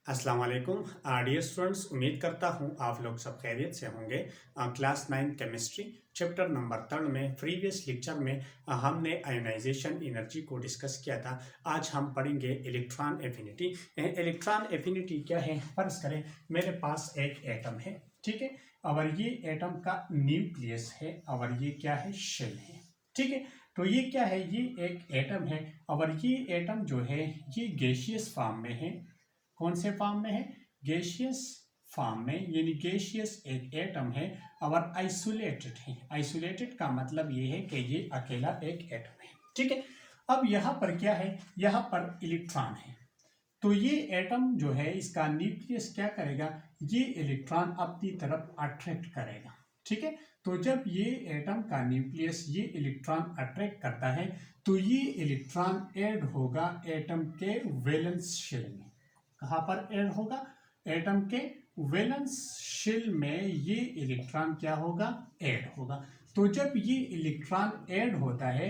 अस्सलाम वालेकुम dear students, उम्मीद करता हूँ आप लोग सब खैरियत से होंगे। क्लास 9 केमिस्ट्री चैप्टर नंबर 3 में प्रीवियस लेक्चर में हमने आयोनाइजेशन एनर्जी को डिस्कस किया था। आज हम पढ़ेंगे इलेक्ट्रॉन एफिनिटी। इलेक्ट्रॉन एफिनिटी क्या है? फर्ज करें मेरे पास एक एटम है, ठीक है, और ये एटम का न्यूक्लियस है और ये क्या है? शेल है, ठीक है। तो ये क्या है? ये एक एटम है और ये एटम जो है ये गैसियस फॉर्म में है। कौन से फॉर्म में है? गैसियस फॉर्म में, यानी गैसियस एक एटम है और आइसोलेटेड है। आइसोलेटेड का मतलब ये है कि ये अकेला एक एटम है, ठीक है। अब यहाँ पर क्या है? यहाँ पर इलेक्ट्रॉन है। तो ये एटम जो है इसका न्यूक्लियस क्या करेगा? ये इलेक्ट्रॉन अपनी तरफ अट्रैक्ट करेगा, ठीक है। तो जब ये एटम का न्यूक्लियस ये इलेक्ट्रॉन अट्रैक्ट करता है तो ये इलेक्ट्रॉन ऐड होगा एटम के वैलेंस शेल में। कहाँ पर ऐड होगा? एटम के वैलेंस शेल में ये इलेक्ट्रॉन क्या होगा? ऐड होगा। तो जब ये इलेक्ट्रॉन ऐड होता है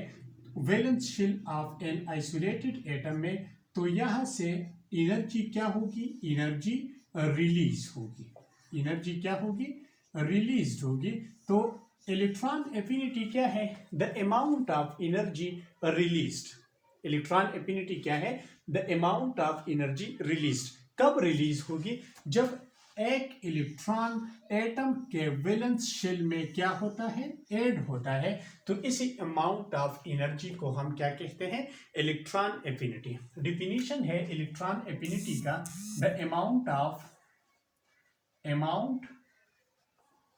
valence shell of an isolated atom में, तो यहाँ से एनर्जी क्या होगी? एनर्जी रिलीज होगी। एनर्जी क्या होगी? रिलीज होगी। तो इलेक्ट्रॉन एफिनिटी क्या है? The amount of energy released. Electron affinity क्या है? The amount of energy released. कब रिलीज होगी? जब एक इलेक्ट्रॉन एटम के वैलेंस शेल में क्या होता है? ऐड होता है। तो इसी अमाउंट ऑफ एनर्जी को हम क्या कहते हैं? Electron affinity. डिफिनीशन है इलेक्ट्रॉन एफिनिटी का, the amount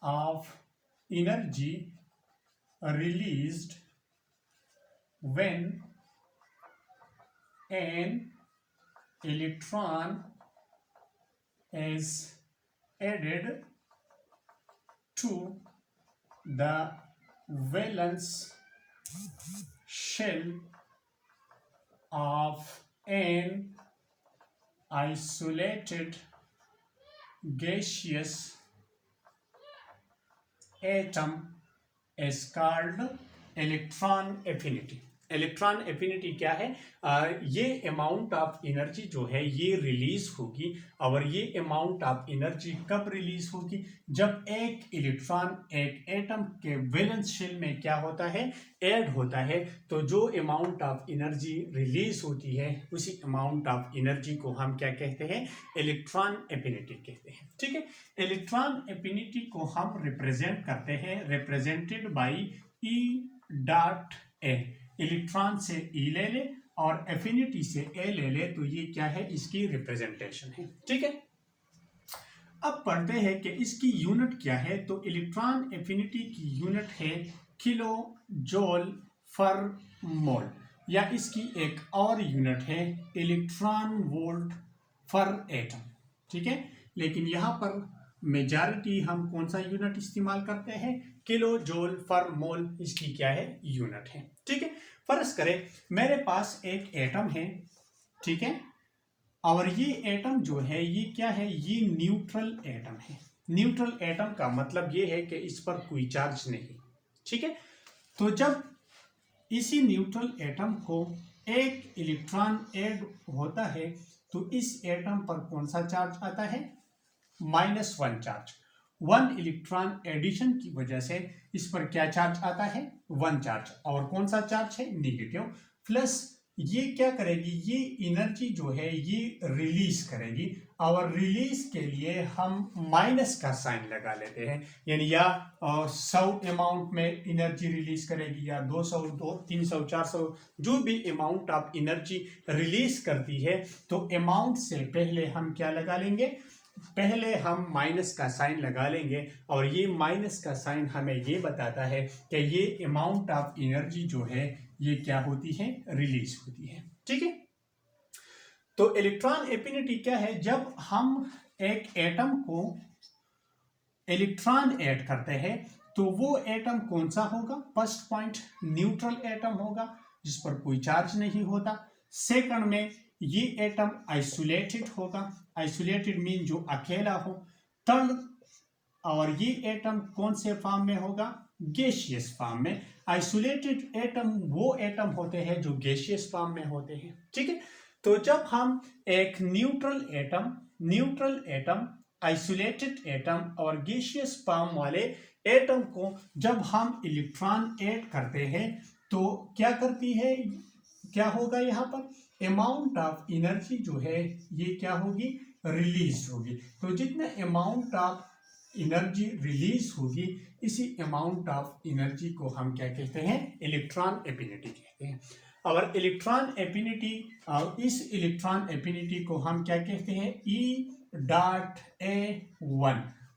of energy released when an electron is added to the valence shell of an isolated gaseous atom is called electron affinity। Electron affinity क्या है? ये अमाउंट ऑफ एनर्जी जो है ये release होगी। और ये अमाउंट ऑफ एनर्जी कब रिलीज होगी? जब एक इलेक्ट्रॉन एक एटम के वैलेंस शेल में क्या होता है? ऐड होता है। तो जो अमाउंट ऑफ एनर्जी रिलीज होती है उसी अमाउंट ऑफ एनर्जी को हम क्या कहते हैं? इलेक्ट्रॉन एफिनिटी कहते हैं, ठीक है। इलेक्ट्रॉन एफिनिटी को हम रिप्रेजेंट करते हैं, represented by E dot A. Electron से ई ले ले और एफिनिटी से ए ले ले, तो ये क्या है? इसकी रिप्रेजेंटेशन है, ठीक है। अब पढ़ते हैं कि इसकी यूनिट क्या है। तो इलेक्ट्रॉन एफिनिटी की यूनिट है किलो जूल पर मोल, या इसकी एक और यूनिट है इलेक्ट्रॉन वोल्ट पर एटम, ठीक है। लेकिन यहाँ पर मेजॉरिटी हम कौन सा यूनिट इस्तेमाल करते हैं? किलो जूल पर मोल इसकी क्या है? यूनिट है, ठीक है। फर्ज करें मेरे पास एक एटम है, ठीक है, और ये एटम जो है ये क्या है? ये न्यूट्रल एटम है। न्यूट्रल एटम का मतलब ये है कि इस पर कोई चार्ज नहीं, ठीक है। तो जब इसी न्यूट्रल एटम को एक इलेक्ट्रॉन ऐड होता है तो इस एटम पर कौन सा चार्ज आता है? -1 चार्ज। 1 इलेक्ट्रॉन एडिशन की वजह से इस पर क्या चार्ज आता है? 1 चार्ज। और कौन सा चार्ज है? नेगेटिव। प्लस ये क्या करेगी? ये एनर्जी जो है ये रिलीज करेगी, और रिलीज के लिए हम माइनस का साइन लगा लेते हैं। यानी या 100 अमाउंट में एनर्जी रिलीज करेगी, या 200, 300, 400, जो भी अमाउंट ऑफ एनर्जी रिलीज करती है, तो अमाउंट से पहले हम क्या लगा लेंगे? पहले हम माइनस का साइन लगा लेंगे, और ये माइनस का साइन हमें ये बताता है कि ये अमाउंट ऑफ एनर्जी जो है ये क्या होती है? रिलीज होती है, ठीक है। तो इलेक्ट्रॉन एफिनिटी क्या है? जब हम एक एटम को इलेक्ट्रॉन ऐड करते हैं तो वो एटम कौन सा होगा? फर्स्ट पॉइंट, न्यूट्रल एटम होगा जिस पर कोई चार्ज नहीं होता। सेकंड में ये एटम आइसोलेटेड होगा। आइसोलेटेड मीन जो अकेला हो। थर्ड, और ये एटम कौन से फॉर्म में होगा? गैसियस फॉर्म में। आइसोलेटेड एटम वो एटम होते हैं जो गैसियस फॉर्म में होते हैं, ठीक है। तो जब हम एक न्यूट्रल एटम, आइसोलेटेड एटम और गैसियस फॉर्म वाले एटम को जब हम इलेक्ट्रॉन ऐड करते हैं तो क्या करती है, क्या होगा यहाँ पर अमाउंट ऑफ एनर्जी जो है ये क्या होगी, रिलीज होगी। तो जितना अमाउंट ऑफ एनर्जी रिलीज होगी इसी अमाउंट ऑफ एनर्जी को हम क्या कहते हैं, इलेक्ट्रॉन एफिनिटी कहते हैं। और इलेक्ट्रॉन एफिनिटी, इस इलेक्ट्रॉन एफिनिटी को हम क्या कहते हैं, E.A1।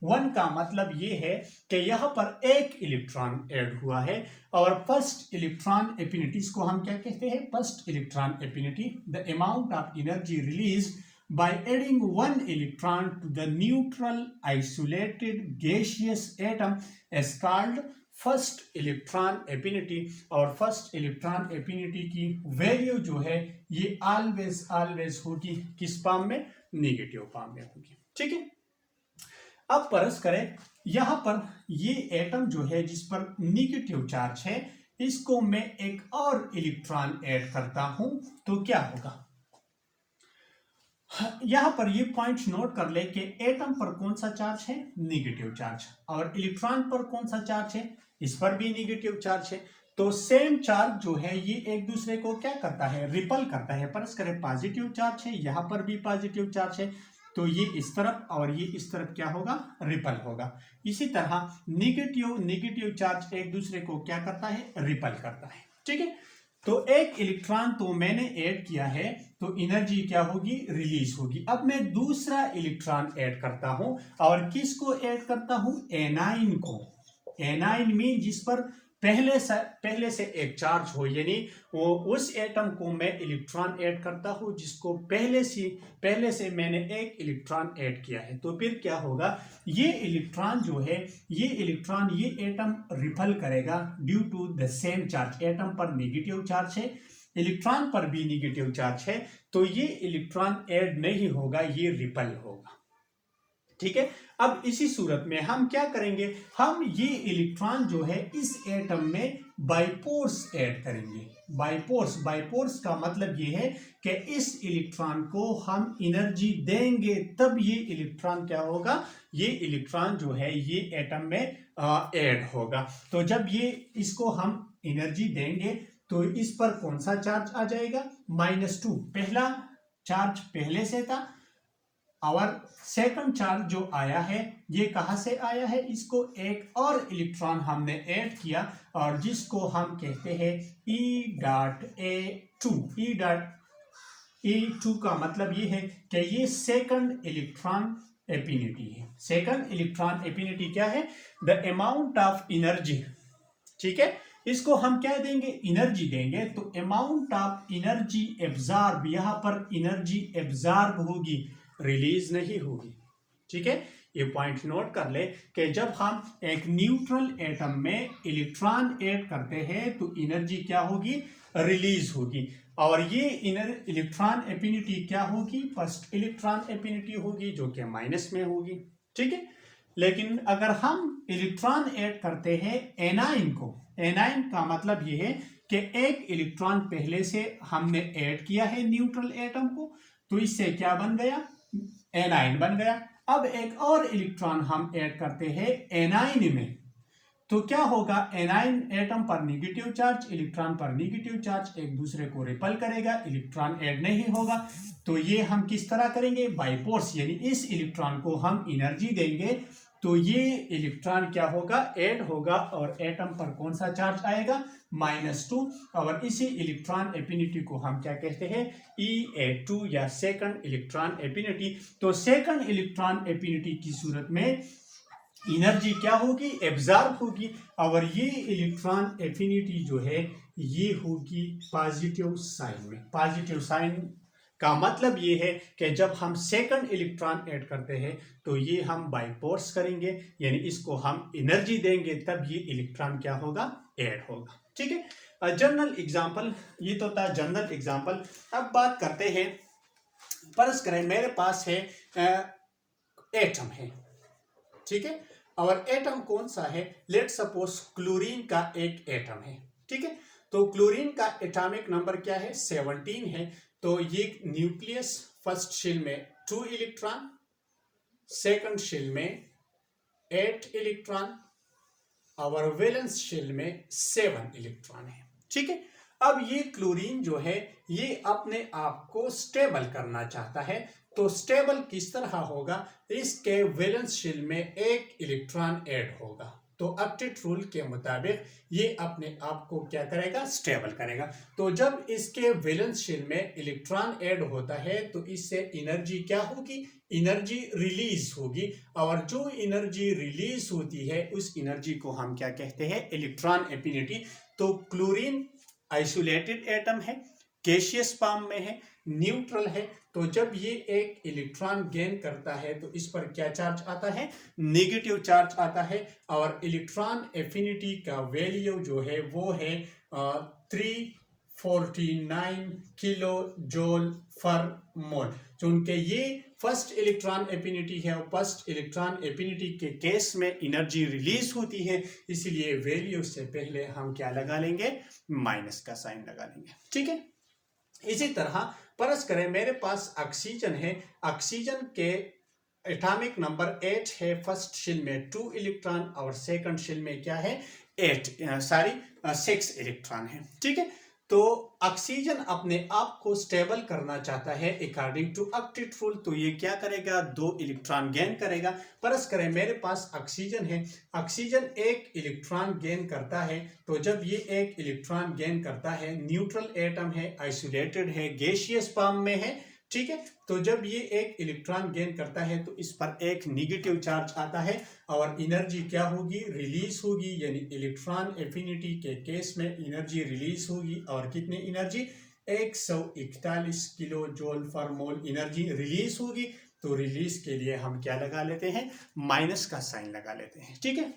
1 का मतलब ये है कि यहाँ पर एक इलेक्ट्रॉन ऐड हुआ है। और फर्स्ट इलेक्ट्रॉन एफिनिटी को हम क्या कहते हैं, first electron affinity, the amount of energy release by adding one electron to the neutral isolated gaseous atom is called first electron affinity। और फर्स्ट इलेक्ट्रॉन एफिनिटी की वैल्यू जो है ये ऑलवेज होगी किस फॉर्म में, नेगेटिव फॉर्म में होगी। ठीक है, अब परस करें, यहां पर ये एटम जो है जिस पर नेगेटिव चार्ज है इसको मैं एक और इलेक्ट्रॉन ऐड करता हूं तो क्या होगा। यहां पर ये पॉइंट नोट कर ले कि एटम पर कौन सा चार्ज है, नेगेटिव चार्ज, और इलेक्ट्रॉन पर कौन सा चार्ज है, इस पर भी नेगेटिव चार्ज है। तो सेम चार्ज जो है ये एक दूसरे को क्या करता है, रिपल करता है। परस करें पॉजिटिव चार्ज है, यहां पर भी पॉजिटिव चार्ज है तो ये इस तरफ और ये इस तरफ क्या होगा, रिपल होगा। इसी तरह नेगेटिव चार्ज एक दूसरे को क्या करता है, रिपल करता है। ठीक है, तो एक इलेक्ट्रॉन तो मैंने ऐड किया है तो एनर्जी क्या होगी, रिलीज होगी। अब मैं दूसरा इलेक्ट्रॉन ऐड करता हूं और किसको ऐड करता हूं, एनाइन को। एनाइन मीन जिस पर पहले से एक चार्ज हो, यानी वो उस एटम को मैं इलेक्ट्रॉन ऐड करता हूं जिसको पहले से मैंने एक इलेक्ट्रॉन ऐड किया है। तो फिर क्या होगा, ये इलेक्ट्रॉन जो है ये एटम रिपल करेगा due to the same charge. Atom पर नेगेटिव चार्ज है, इलेक्ट्रॉन पर भी नेगेटिव चार्ज है, तो ये इलेक्ट्रॉन ऐड नहीं होगा, ये रिपल होगा। ठीक है, अब इसी सूरत में हम क्या करेंगे, हम ये इलेक्ट्रॉन जो है इस एटम में बाइपोर्स ऐड करेंगे। बाइपोर्स का मतलब ये है कि इस इलेक्ट्रॉन को हम एनर्जी देंगे तब ये इलेक्ट्रॉन क्या होगा, ये इलेक्ट्रॉन जो है ये एटम में ऐड होगा। तो जब ये इसको हम एनर्जी देंगे तो इस पर कौन सा चार्ज आ जाएगा, -2। पहला चार्ज पहले से था और सेकंड चार्ज जो आया है ये कहां से आया है, इसको एक और इलेक्ट्रॉन हमने ऐड किया और जिसको हम कहते हैं E.A2। E.A2 का मतलब ये है कि ये सेकंड इलेक्ट्रॉन एफिनिटी है। सेकंड इलेक्ट्रॉन एफिनिटी क्या है, द अमाउंट ऑफ एनर्जी। ठीक है, इसको हम क्या देंगे, एनर्जी देंगे, तो अमाउंट ऑफ एनर्जी एब्जॉर्ब, यहां पर एनर्जी एब्जॉर्ब होगी, रिलीज नहीं होगी। ठीक है, ये पॉइंट नोट कर ले कि जब हम एक न्यूट्रल एटम में इलेक्ट्रॉन ऐड करते हैं तो एनर्जी क्या होगी, रिलीज होगी। और ये इलेक्ट्रॉन एफिनिटी क्या होगी, फर्स्ट इलेक्ट्रॉन एफिनिटी होगी जो कि माइनस में होगी। ठीक है, लेकिन अगर हम इलेक्ट्रॉन ऐड करते हैं एनाइन को, एनाइन का मतलब ये है कि एक इलेक्ट्रॉन पहले से हमने ऐड किया है न्यूट्रल एटम को, तो इससे क्या बन गया, एनाइन बन गया। अब एक और इलेक्ट्रॉन हम ऐड करते हैं एनाइन में, तो क्या होगा, एनाइन एटम पर नेगेटिव चार्ज, इलेक्ट्रॉन पर नेगेटिव चार्ज एक दूसरे को रिपल करेगा, इलेक्ट्रॉन ऐड नहीं होगा। तो ये हम किस तरह करेंगे, बाइपोर्स, यानी इस इलेक्ट्रॉन को हम एनर्जी देंगे तो ये इलेक्ट्रॉन क्या होगा, ऐड होगा और एटम पर कौन सा चार्ज आएगा, -2। और इसी इलेक्ट्रॉन एफिनिटी को हम क्या कहते हैं, E.A2 या सेकंड इलेक्ट्रॉन एफिनिटी। तो सेकंड इलेक्ट्रॉन एफिनिटी की सूरत में एनर्जी क्या होगी, एब्जॉर्ब होगी, और ये इलेक्ट्रॉन एफिनिटी जो है ये होगी पॉजिटिव साइन में। पॉजिटिव साइन का मतलब ये है कि जब हम सेकंड इलेक्ट्रॉन ऐड करते हैं तो ये हम बाइपोर्स करेंगे, यानी इसको हम एनर्जी देंगे तब ये इलेक्ट्रॉन क्या होगा, ऐड होगा। ठीक है, जनरल एग्जांपल, ये तो था जनरल एग्जांपल। अब बात करते हैं, फर्ज करें मेरे पास है एटम है, ठीक है, और एटम कौन सा है, लेट सपोज क्लोरीन का एक एटम है। ठीक है, तो क्लोरीन का एटॉमिक नंबर क्या है, 17 है। तो ये न्यूक्लियस फर्स्ट शेल में 2 इलेक्ट्रॉन, सेकंड शेल में 8 इलेक्ट्रॉन और वैलेंस शेल में 7 इलेक्ट्रॉन है। ठीक है, अब ये क्लोरीन जो है ये अपने आप को स्टेबल करना चाहता है, तो स्टेबल किस तरह होगा, इसके वैलेंस शेल में 1 इलेक्ट्रॉन ऐड होगा, तो ऑक्टेट रूल के मुताबिक ये अपने आप को क्या करेगा, स्टेबल करेगा। तो जब इसके वैलेंस शेल में इलेक्ट्रॉन ऐड होता है तो इससे एनर्जी क्या होगी, एनर्जी रिलीज होगी, और जो एनर्जी रिलीज होती है उस एनर्जी को हम क्या कहते हैं, इलेक्ट्रॉन एफिनिटी। तो क्लोरीन आइसोलेटेड एटम है, गैसियस फॉर्म में है, न्यूट्रल है, तो जब ये एक इलेक्ट्रॉन गेन करता है तो इस पर क्या चार्ज आता है, नेगेटिव चार्ज आता है, और इलेक्ट्रॉन एफिनिटी का वैल्यू जो है वो है 349 किलो जूल फॉर मोल। चूंकि ये फर्स्ट इलेक्ट्रॉन एफिनिटी है और फर्स्ट इलेक्ट्रॉन एफिनिटी के केस में एनर्जी रिलीज होती है, इसलिए वैल्यू से पहले हम क्या लगा लेंगे, माइनस का साइन लगा लेंगे। ठीक है, इसी तरह परस करें मेरे पास ऑक्सीजन है, ऑक्सीजन के एटॉमिक नंबर 8 है, फर्स्ट शेल में 2 इलेक्ट्रॉन और सेकंड शेल में क्या है, 6 इलेक्ट्रॉन है। ठीक है, तो ऑक्सीजन अपने आप को स्टेबल करना चाहता है अकॉर्डिंग टू ऑक्टेट रूल, तो ये क्या करेगा, 2 इलेक्ट्रॉन गेन करेगा। परस करें मेरे पास ऑक्सीजन है, ऑक्सीजन 1 इलेक्ट्रॉन गेन करता है, तो जब ये 1 इलेक्ट्रॉन गेन करता है, न्यूट्रल एटम है, आइसोलेटेड है, गैसियस फॉर्म में है। ठीक है, तो जब ये 1 इलेक्ट्रॉन गेन करता है तो इस पर एक नेगेटिव चार्ज आता है और एनर्जी क्या होगी, रिलीज होगी, यानी इलेक्ट्रॉन एफिनिटी के केस में एनर्जी रिलीज होगी, और कितनी energy, 141 kilo joule for mole energy release होगी। तो रिलीज के लिए हम क्या लगा लेते हैं, माइनस का साइन लगा लेते हैं। ठीक है,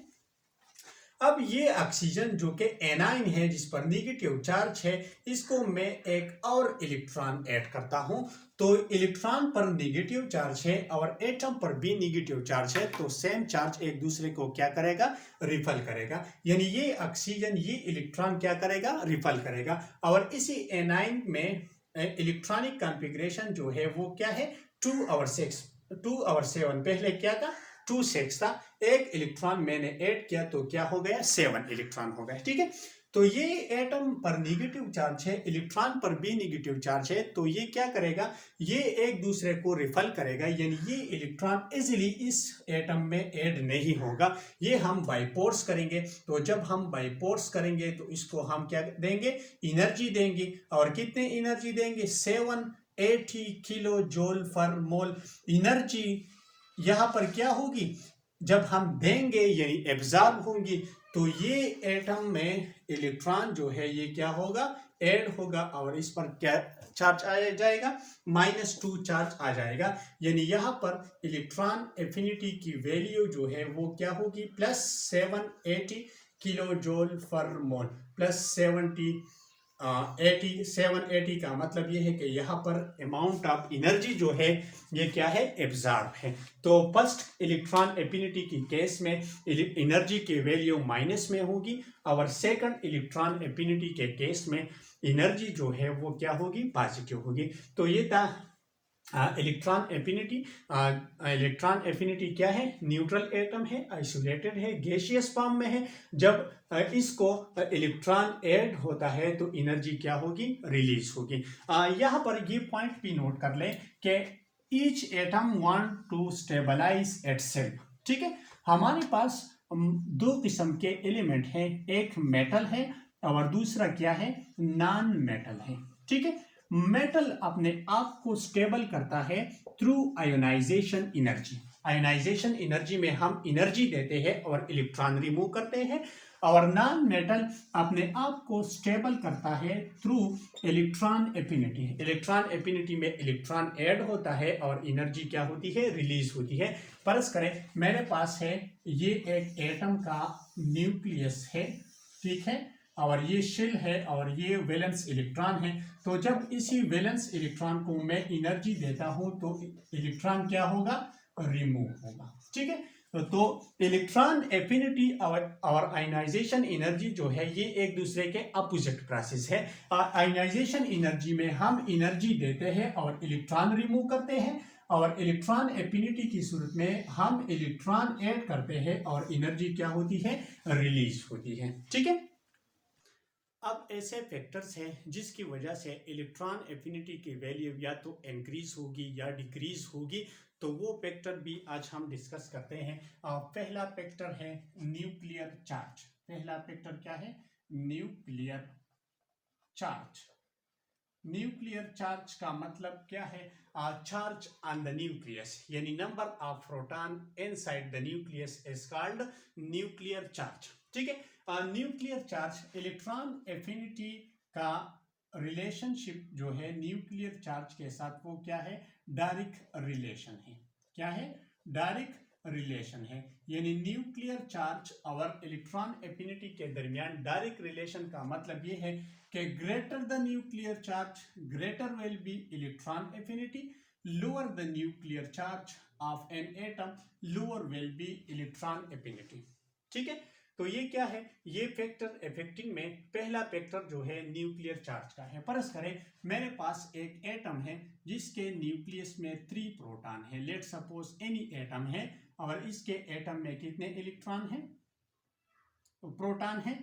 अब ये ऑक्सीजन जो कि एनाइन है, जिस पर नेगेटिव चार्ज है, इसको मैं एक और इलेक्ट्रॉन ऐड करता हूं, तो इलेक्ट्रॉन पर नेगेटिव चार्ज है और एटम पर भी नेगेटिव चार्ज है, तो सेम चार्ज एक दूसरे को क्या करेगा, रिपल करेगा, यानी ये ऑक्सीजन ये इलेक्ट्रॉन क्या करेगा, रिपल करेगा। और इसी एनाइन में इलेक्ट्रॉनिक कॉन्फ़िगरेशन जो है वो क्या है, 2 और 7, पहले क्या था, 2 6 था, एक इलेक्ट्रॉन मैंने ऐड किया तो क्या हो गया, 7 इलेक्ट्रॉन हो गए। ठीक है, तो ये एटम पर नेगेटिव चार्ज है, इलेक्ट्रॉन पर भी नेगेटिव चार्ज है, तो ये क्या करेगा, ये एक दूसरे को रिपल करेगा, यानी ये इलेक्ट्रॉन इजीली इस एटम में ऐड नहीं होगा, ये हम बाइपोर्स करेंगे। तो जब हम बाइपोर्स करेंगे तो इसको हम क्या देंगे, एनर्जी देंगे, और कितने एनर्जी देंगे, 780 kilo joule for mole energy यहाँ पर क्या होगी, जब हम देंगे यानी एब्जॉर्ब होंगी, तो ये एटम में इलेक्ट्रॉन जो है ये क्या होगा, ऐड होगा, और इस पर क्या चार्ज आ जाएगा, -2 चार्ज आ जाएगा, यानी यहाँ पर इलेक्ट्रॉन एफिनिटी की वैल्यू जो है वो क्या होगी, +780 किलो जूल फॉर मोल, +780 का मतलब ये है कि यहाँ पर अमाउंट ऑफ एनर्जी जो है ये क्या है, एब्जॉर्ब है। तो फर्स्ट इलेक्ट्रॉन एफिनिटी की केस में एनर्जी की वैल्यू माइनस में होगी, और सेकंड इलेक्ट्रॉन एफिनिटी के केस में एनर्जी जो है वो क्या होगी, पॉजिटिव होगी। तो ये था इलेक्ट्रॉन एफिनिटी। इलेक्ट्रॉन एफिनिटी क्या है, न्यूट्रल एटम है, आइसोलेटेड है, गैसियस फॉर्म में है, जब इसको इलेक्ट्रॉन ऐड होता है तो एनर्जी क्या होगी, रिलीज होगी। यहाँ पर ये पॉइंट भी नोट कर लें कि each atom want to stabilize itself. ठीक है, हमारे पास 2 किस्म के एलिमेंट हैं, एक मेटल है और दूसरा क्या है, नॉन मेटल है। ठीक है, मेटल अपने आप को स्टेबल करता है through ionization energy. Ionization energy में हम एनर्जी देते हैं और इलेक्ट्रॉन रिमूव करते हैं, और नॉन मेटल अपने आप को स्टेबल करता है through electron affinity. Electron affinity में इलेक्ट्रॉन ऐड होता है और एनर्जी क्या होती है, रिलीज होती है। फर्ज करें मेरे पास है ये एक एटम का न्यूक्लियस है, ठीक है, और ये शेल है और ये वैलेंस इलेक्ट्रॉन है। तो जब इसी वैलेंस इलेक्ट्रॉन को मैं एनर्जी देता हूं तो इलेक्ट्रॉन क्या होगा, रिमूव होगा। ठीक है, तो इलेक्ट्रॉन एफिनिटी और आयनाइजेशन एनर्जी जो है ये एक दूसरे के अपोजिट प्रोसेस है। आयनाइजेशन एनर्जी में हम एनर्जी देते हैं और इलेक्ट्रॉन रिमूव करते हैं, और इलेक्ट्रॉन एफिनिटी की सूरत में हम इलेक्ट्रॉन ऐड करते हैं और एनर्जी क्या होती है, रिलीज होती है। ठीक है, अब ऐसे फैक्टर्स हैं जिसकी वजह से इलेक्ट्रॉन एफिनिटी की वैल्यू या तो इंक्रीज होगी या डिक्रीज होगी, तो वो फैक्टर भी आज हम डिस्कस करते हैं। पहला फैक्टर है न्यूक्लियर चार्ज। पहला फैक्टर क्या है, न्यूक्लियर चार्ज। न्यूक्लियर चार्ज का मतलब क्या है, चार्ज ऑन द न्यूक्लियस, यानी number of proton inside the nucleus is called nuclear charge. ठीक है, न्यूक्लियर चार्ज इलेक्ट्रॉन एफिनिटी का रिलेशनशिप जो है न्यूक्लियर चार्ज के साथ, वो क्या है, डायरेक्ट रिलेशन है। क्या है, डायरेक्ट रिलेशन है, यानी न्यूक्लियर चार्ज और इलेक्ट्रॉन एफिनिटी के दरमियान डायरेक्ट रिलेशन का मतलब ये है कि greater the nuclear charge greater will be electron affinity, lower the nuclear charge of an atom lower will be electron affinity. ठीक है, तो ये क्या है, ये फैक्टर इफेक्टिंग में पहला फैक्टर जो है न्यूक्लियर चार्ज का है। फर्ज करें मेरे पास एक एटम है जिसके न्यूक्लियस में 3 प्रोटॉन है, लेट सपोज एनी एटम है, और इसके एटम में कितने इलेक्ट्रॉन हैं, प्रोटॉन है,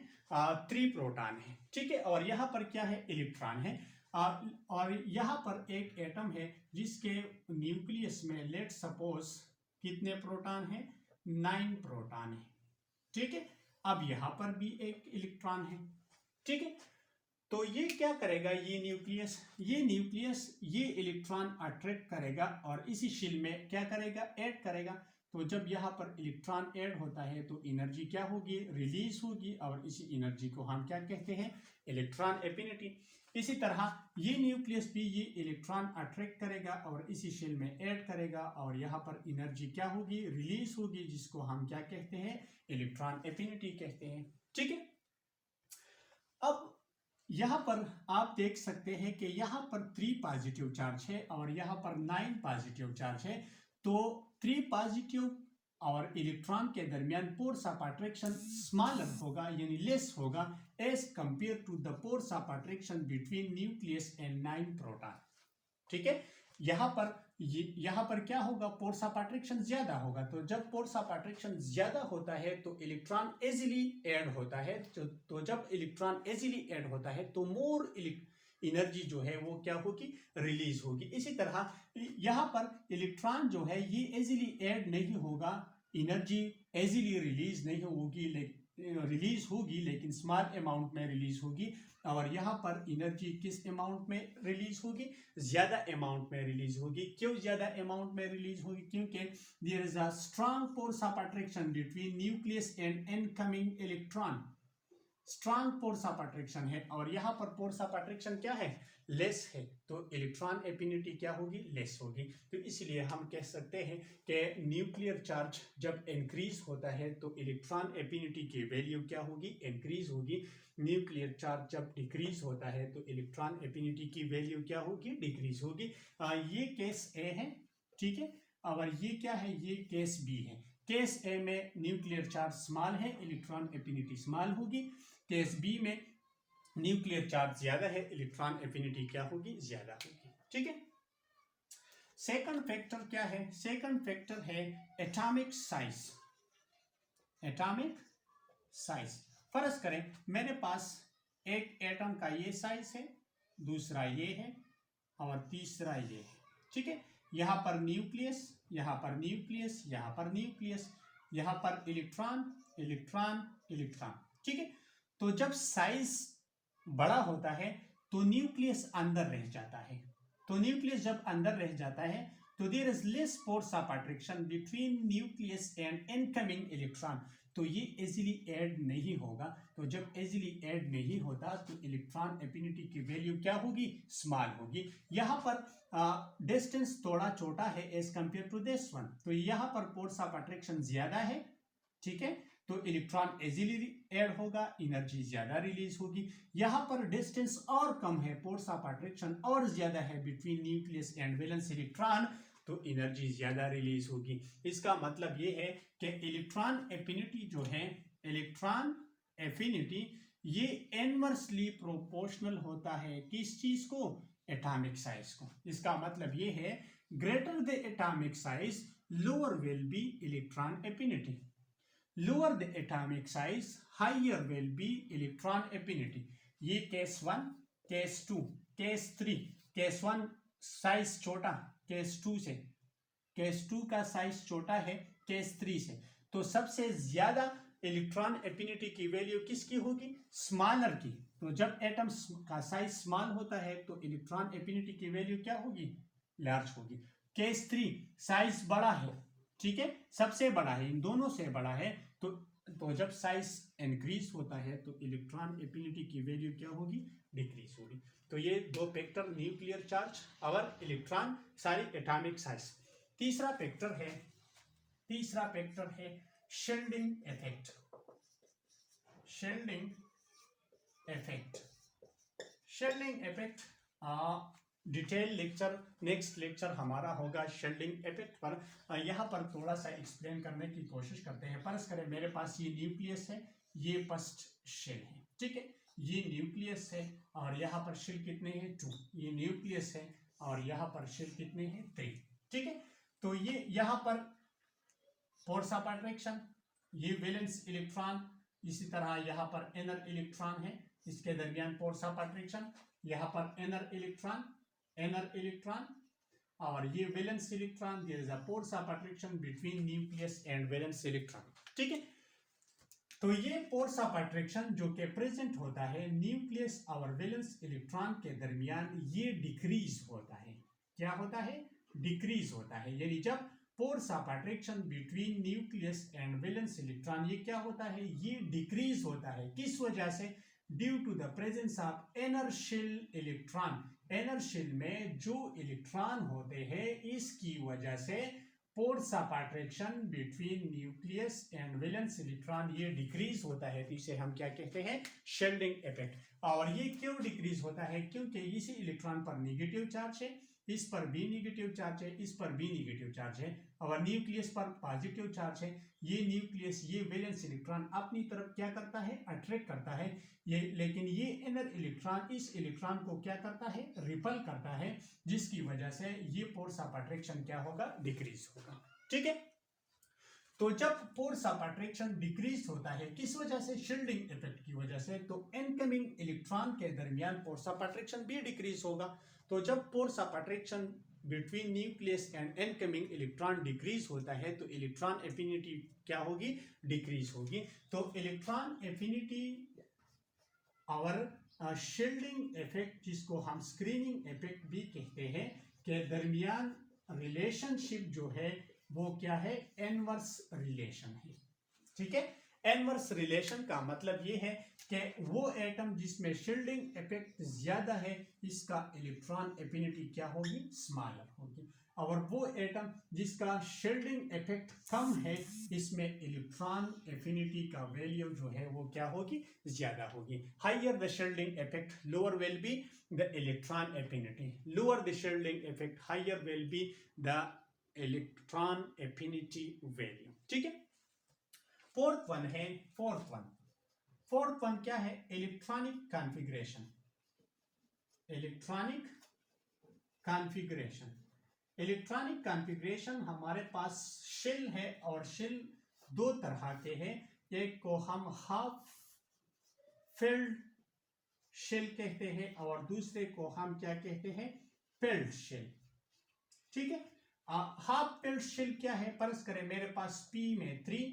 3 प्रोटॉन है। ठीक है, और यहाँ पर क्या है, इलेक्ट्रॉन है, और यहाँ पर एक एटम है जिसके न्यूक्लियस में लेट सपोज कितने प्रोटॉन है, 9 प्रोटॉन है। ठीक है, अब यहां पर भी एक इलेक्ट्रॉन है। ठीक है, तो ये क्या करेगा, ये न्यूक्लियस ये इलेक्ट्रॉन अट्रैक्ट करेगा और इसी शेल में क्या करेगा, ऐड करेगा। तो जब यहाँ पर इलेक्ट्रॉन ऐड होता है तो एनर्जी क्या होगी, रिलीज होगी, और इसी एनर्जी को हम क्या कहते हैं, इलेक्ट्रॉन एफिनिटी। इसी तरह ये न्यूक्लियस भी ये इलेक्ट्रॉन अट्रैक्ट करेगा और इसी शेल में ऐड करेगा, और यहाँ पर एनर्जी क्या होगी, रिलीज होगी, जिसको हम क्या कहते हैं, इलेक्ट्रॉन एफिनिटी कहते हैं। ठीक है, अब यहां पर आप देख सकते हैं कि यहां पर 3 पॉजिटिव चार्ज है और यहां पर 9 पॉजिटिव चार्ज है। तो 3 पॉजिटिव और इलेक्ट्रॉन के दरमियान फोर्स ऑफ अट्रैक्शन स्मॉलर होगा, यानी लेस होगा, as compare to the force of attraction between nucleus and 9 proton. ठीक है, यहाँ पर क्या होगा, फोर्स ऑफ अट्रैक्शन ज्यादा होगा। तो जब फोर्स ऑफ अट्रैक्शन ज्यादा होता है तो इलेक्ट्रॉन इजीली ऐड होता है। तो जब इलेक्ट्रॉन इजीली ऐड होता है तो मोर एनर्जी जो है वो क्या होगी, रिलीज होगी। इसी तरह यहाँ पर इलेक्ट्रॉन जो है ये इजीली ऐड नहीं होगा, एनर्जी इजीली रिलीज नहीं होगी, रिलीज होगी लेकिन स्मॉल अमाउंट में रिलीज होगी। और यहाँ पर एनर्जी किस अमाउंट में रिलीज होगी, ज्यादा अमाउंट में रिलीज होगी। क्यों ज्यादा अमाउंट में रिलीज होगी, क्योंकि there is a strong force of attraction between nucleus and incoming electron. Strong force of attraction है और यहाँ पर फोर्स ऑफ अट्रैक्शन क्या है, लेस है, तो इलेक्ट्रॉन एफिनिटी क्या होगी, लेस होगी। तो इसलिए हम कह सकते हैं कि न्यूक्लियर चार्ज जब इंक्रीज होता है तो इलेक्ट्रॉन एफिनिटी की वैल्यू क्या होगी, इंक्रीज होगी। न्यूक्लियर चार्ज जब डिक्रीज होता है तो इलेक्ट्रॉन एफिनिटी की वैल्यू क्या होगी, डिक्रीज होगी। ये केस ए है। ठीक है, और ये क्या है, ये केस बी है। केस ए में न्यूक्लियर चार्ज स्मॉल है, इलेक्ट्रॉन एफिनिटी स्मॉल होगी। केस बी में न्यूक्लियर चार्ज ज्यादा है, इलेक्ट्रॉन एफिनिटी क्या होगी, ज्यादा होगी। ठीक है, सेकंड फैक्टर क्या है, सेकंड फैक्टर है एटॉमिक साइज। एटॉमिक साइज, फर्ज करें मेरे पास एक एटम का ये साइज है, दूसरा ये है और तीसरा ये है। ठीक है, यहां पर न्यूक्लियस, यहां पर न्यूक्लियस, यहां पर न्यूक्लियस, यहां पर इलेक्ट्रॉन इलेक्ट्रॉन इलेक्ट्रॉन। ठीक है, तो जब साइज बड़ा होता है तो न्यूक्लियस अंदर रह जाता है। तो न्यूक्लियस जब अंदर रह जाता है तो there is less force of attraction between nucleus and incoming electron. तो ये इजीली ऐड नहीं होगा। तो जब इजीली ऐड नहीं होता तो इलेक्ट्रॉन एफिनिटी की वैल्यू क्या होगी, स्मॉल होगी। यहाँ पर डिस्टेंस थोड़ा छोटा है as compare to this one, तो यहाँ पर फोर्स ऑफ अट्रैक्शन ज्यादा है। ठीक है, तो इलेक्ट्रॉन इजीली ऐड होगा, एनर्जी ज्यादा रिलीज होगी। यहाँ पर डिस्टेंस और कम है, फोर्स ऑफ अट्रैक्शन और ज्यादा है between nucleus and valence electron, तो एनर्जी ज्यादा रिलीज होगी। इसका मतलब ये है कि इलेक्ट्रॉन एफिनिटी जो है, इलेक्ट्रॉन एफिनिटी ये इनवर्सली प्रोपोर्शनल होता है किस चीज को, एटॉमिक साइज को। इसका मतलब ये है greater the atomic size lower will be electron affinity, lower the atomic size higher will be electron affinity. ये case 1, case 2, case 3। Case 1 size छोटा केस 2 से, केस 2 का साइज छोटा है केस 3 से, तो सबसे ज्यादा इलेक्ट्रॉन एफिनिटी की वैल्यू किसकी होगी, स्मॉलर की। तो जब एटम का साइज स्मॉल होता है तो इलेक्ट्रॉन एफिनिटी की वैल्यू क्या होगी, लार्ज होगी। केस 3 साइज बड़ा है, ठीक है, सबसे बड़ा है, इन दोनों से बड़ा है, तो जब साइज इंक्रीज होता है तो इलेक्ट्रॉन एफिनिटी की वैल्यू क्या होगी, डिक्रीज होगी। तो ये दो फैक्टर, न्यूक्लियर चार्ज और इलेक्ट्रॉन, सारी एटॉमिक साइज। तीसरा फैक्टर है shielding effect. Shielding effect detail lecture, next lecture हमारा होगा शील्डिंग इफेक्ट पर। यहाँ पर थोड़ा सा एक्सप्लेन करने की कोशिश करते हैं। फर्ज करें मेरे पास ये न्यूक्लियस है, ये फर्स्ट शेल है, ठीक है, ये न्यूक्लियस है और यहाँ पर शेल कितने हैं, 2। ये न्यूक्लियस है और यहाँ पर शेल कितने हैं, 3, ठीक है। तो ये यहाँ पर फोर्स ऑफ अट्रैक्शन, ये वैलेंस इलेक्ट्रॉन, इसी तरह यहाँ पर इनर इलेक्ट्रॉन है, इसके दरमियान फोर्स ऑफ अट्रैक्शन, यहाँ पर इनर इलेक्ट्रॉन और ये valence electron, there is a force of attraction between nucleus and valence electron, ठीक है। तो ये फोर्स ऑफ अट्रैक्शन जो कि प्रेजेंट होता है न्यूक्लियस और वैलेंस इलेक्ट्रॉन के दरमियान, ये डिक्रीज होता है। क्या होता है, डिक्रीज होता है। यानी जब force of attraction between nucleus and valence electron ये क्या होता है, ये डिक्रीज होता है। किस वजह से, due to the presence of inner shell electron. Inner shell में जो इलेक्ट्रॉन होते हैं इसकी वजह से force of attraction between nucleus and valence electron ये डिक्रीज होता है। तो इसे हम क्या कहते हैं, शील्डिंग इफेक्ट। और ये क्यों डिक्रीज होता है, क्योंकि इसी इलेक्ट्रॉन पर नेगेटिव चार्ज है, इस पर भी नेगेटिव चार्ज है, इस पर भी नेगेटिव चार्ज है, और न्यूक्लियस पर पॉजिटिव चार्ज है। ये न्यूक्लियस, ये वैलेंस इलेक्ट्रॉन अपनी तरफ क्या करता है, अट्रैक्ट करता है ये, लेकिन ये इनर इलेक्ट्रॉन इस इलेक्ट्रॉन को क्या करता है, रिपल करता है, जिसकी वजह से ये फोर्स ऑफ अट्रैक्शन क्या होगा, डिक्रीज होगा, ठीक है। तो जब फोर्स ऑफ अट्रैक्शन डिक्रीज होता है किस वजह से, शील्डिंग इफेक्ट की वजह से, तो इनकमिंग इलेक्ट्रॉन के दरमियान फोर्स ऑफ अट्रैक्शन भी डिक्रीज होगा। तो जब force of attraction between nucleus and incoming electron decrease होता है तो इलेक्ट्रॉन एफिनिटी क्या होगी, डिक्रीज होगी। तो इलेक्ट्रॉन एफिनिटी और शील्डिंग इफेक्ट, जिसको हम स्क्रीनिंग इफेक्ट भी कहते हैं, के दरमियान रिलेशनशिप जो है वो क्या है, इनवर्स रिलेशन है, ठीक है। इनवर्स रिलेशन का मतलब ये है कि वो एटम जिसमें शील्डिंग इफेक्ट ज्यादा है इसका इलेक्ट्रॉन एफिनिटी क्या होगी, स्मॉलर होगी, और वो एटम जिसका शील्डिंग इफेक्ट कम है इसमें इलेक्ट्रॉन एफिनिटी का वैल्यू जो है वो क्या होगी, ज्यादा होगी। Higher the shielding effect lower will be the electron affinity, lower the shielding effect higher will be the electron affinity value, ठीक है। फोर्थ वन क्या है, इलेक्ट्रॉनिक कॉन्फ़िगरेशन। इलेक्ट्रॉनिक कॉन्फ़िगरेशन हमारे पास शेल है और शेल दो तरह के हैं। एक को हम हाफ फिल्ड शेल कहते हैं और दूसरे को हम क्या कहते हैं, फिल्ड शेल, ठीक है। हाफ फिल्ड शेल क्या है, फर्ज करें मेरे पास P में 3,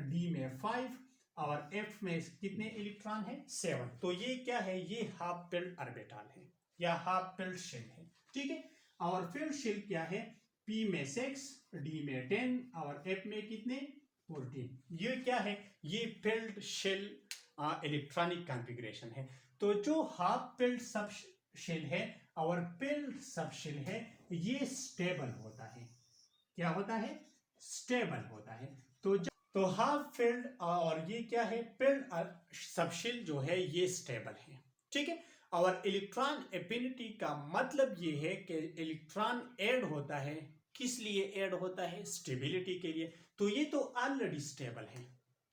D में 5 और F में कितने इलेक्ट्रॉन है, 7। तो ये क्या है, ये हाफ फिल्ड ऑर्बिटल है या हाफ फिल्ड शेल है, ठीक है। और फिल्ड शेल क्या है, P में 6, D में 10 और F में कितने, 14। ये क्या है, ये फिल्ड शेल इलेक्ट्रॉनिक कॉन्फ़िगरेशन है। तो जो हाफ फिल्ड सब शेल है और फिल्ड सब शेल है ये स्टेबल होता है। क्या होता है, स्टेबल होता है। तो हाफ फिल्ड और ये क्या है, फिल्ड सब शेल जो है ये स्टेबल है, ठीक है। और इलेक्ट्रॉन एफिनिटी का मतलब ये है कि इलेक्ट्रॉन ऐड होता है किस लिए ऐड होता है? स्टेबिलिटी के लिए। तो ये तो ऑलरेडी स्टेबल है,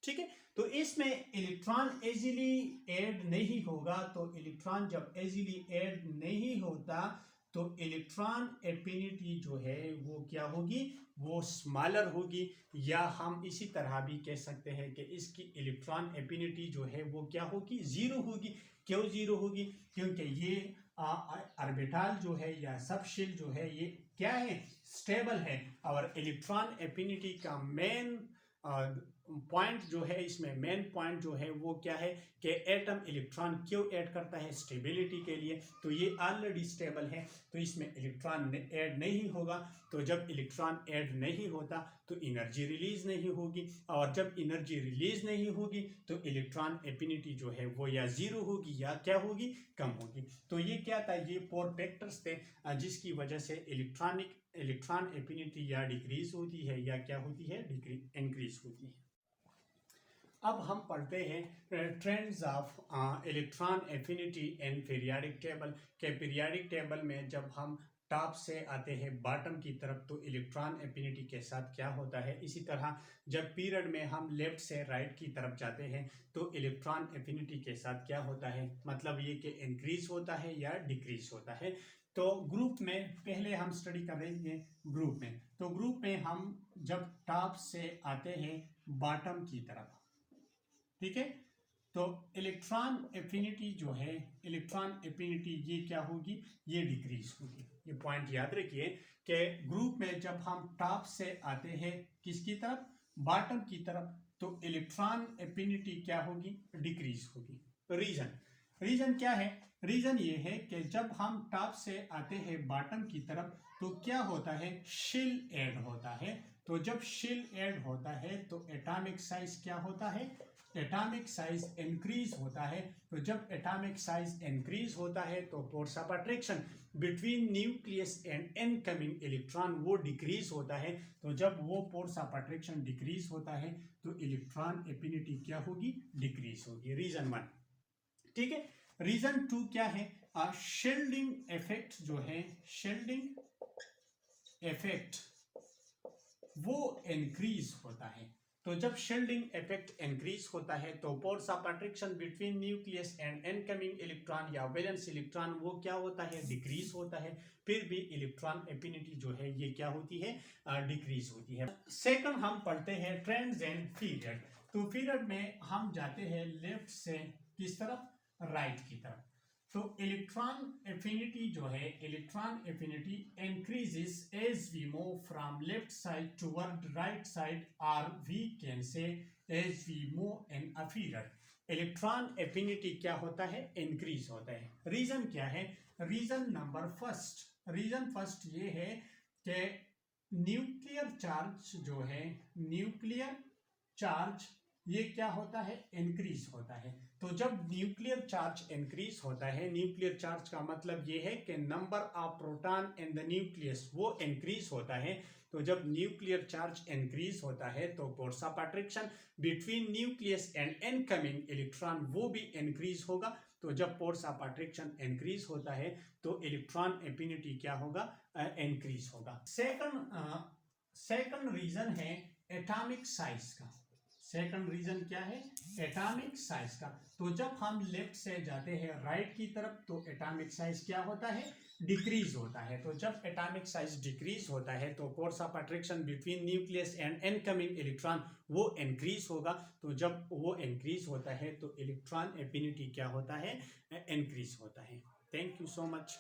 ठीक है। तो इसमें इलेक्ट्रॉन इजीली ऐड नहीं होगा, तो इलेक्ट्रॉन जब इजीली ऐड नहीं होता तो इलेक्ट्रॉन एफिनिटी जो है वो क्या होगी? वो स्मॉलर होगी, या हम इसी तरह भी कह सकते हैं कि इसकी इलेक्ट्रॉन एफिनिटी जो है वो क्या होगी? जीरो होगी। क्यों जीरो होगी? क्योंकि ये ऑर्बिटल जो है या सब शेल जो है ये क्या है? स्टेबल है। और इलेक्ट्रॉन एफिनिटी का मेन पॉइंट जो है, इसमें मेन पॉइंट जो है वो क्या है कि एटम इलेक्ट्रॉन क्यों ऐड करता है? स्टेबिलिटी के लिए। तो ये ऑलरेडी स्टेबल है, तो इसमें इलेक्ट्रॉन ऐड नहीं होगा। तो जब इलेक्ट्रॉन ऐड नहीं होता तो एनर्जी रिलीज नहीं होगी, और जब एनर्जी रिलीज नहीं होगी तो इलेक्ट्रॉन एफिनिटी जो है वो या जीरो होगी या क्या होगी? कम होगी। तो ये क्या था? ये 4 फैक्टर्स थे जिसकी वजह से इलेक्ट्रॉन एफिनिटी या डिक्रीज होती है या क्या होती है? इंक्रीज होती है। अब हम पढ़ते हैं trends of electron affinity in periodic table के पीरियोडिक टेबल में जब हम टॉप से आते हैं बॉटम की तरफ तो इलेक्ट्रॉन एफिनिटी के साथ क्या होता है। इसी तरह जब पीरियड में हम लेफ्ट से राइट की तरफ जाते हैं तो इलेक्ट्रॉन एफिनिटी के साथ क्या होता है, मतलब ये कि इंक्रीज होता है या डिक्रीज होता है। तो ग्रुप में पहले हम स्टडी कर रहे हैं ग्रुप में, तो ग्रुप में हम जब टॉप से आते हैं बॉटम की तरफ, ठीक है, तो इलेक्ट्रॉन एफिनिटी जो है, इलेक्ट्रॉन एफिनिटी ये क्या होगी? ये डिक्रीज होगी। ये पॉइंट याद रखिए कि ग्रुप में जब हम टॉप से आते हैं किसकी तरफ? बॉटम की तरफ, तो इलेक्ट्रॉन एफिनिटी क्या होगी? डिक्रीज होगी। रीजन क्या है? रीजन ये है कि जब हम टॉप से आते हैं बॉटम की तरफ तो क्या होता है? शेल ऐड होता है। तो जब शेल ऐड होता है तो एटॉमिक साइज क्या होता है? एटॉमिक साइज इंक्रीज होता है। तो जब एटॉमिक साइज इंक्रीज होता है तो force of attraction between nucleus and incoming electron वो डिक्रीज होता है। तो जब वो फोर्स ऑफ अट्रैक्शन डिक्रीज होता है तो इलेक्ट्रॉन एफिनिटी क्या होगी? डिक्रीज होगी। रीजन 1, ठीक है। रीजन 2 क्या है? शील्डिंग इफेक्ट जो है, शील्डिंग इफेक्ट वो इंक्रीज होता है। तो जब शील्डिंग इफेक्ट इंक्रीज होता है तो force of attraction between nucleus and incoming electron या वैलेंस इलेक्ट्रॉन वो क्या होता है? डिक्रीज होता है। फिर भी इलेक्ट्रॉन एफिनिटी जो है ये क्या होती है? डिक्रीज होती है। सेकंड हम पढ़ते हैं ट्रेंड्स एंड पीरियड। तो पीरियड में हम जाते हैं लेफ्ट से किस तरफ? राइट की तरफ। तो इलेक्ट्रॉन एफिनिटी जो है, electron affinity increases as we move from left side toward right side, और we can say as we move in a period. Electron affinity क्या होता है? इंक्रीज होता है। रीजन क्या है? Reason number first, reason first ये है कि न्यूक्लियर चार्ज जो है, न्यूक्लियर चार्ज ये क्या होता है? इंक्रीज होता है। तो जब न्यूक्लियर चार्ज इंक्रीज होता है, न्यूक्लियर चार्ज का मतलब ये है कि number of proton in the nucleus वो इंक्रीज होता है। तो जब न्यूक्लियर चार्ज इंक्रीज होता है तो force of attraction between nucleus and incoming electron वो भी इंक्रीज होगा। तो जब फोर्स ऑफ अट्रैक्शन इंक्रीज होता है तो इलेक्ट्रॉन एफिनिटी क्या होगा? इंक्रीज होगा। सेकंड रीजन है एटॉमिक साइज का। सेकंड रीजन क्या है? एटॉमिक साइज का। तो जब हम लेफ्ट से जाते हैं राइट की तरफ तो एटॉमिक साइज क्या होता है? डिक्रीज होता है। तो जब एटॉमिक साइज डिक्रीज होता है तो force of attraction between nucleus and incoming electron वो इंक्रीज होगा। तो जब वो इंक्रीज होता है तो इलेक्ट्रॉन एफिनिटी क्या होता है? इंक्रीज होता है। Thank you so much.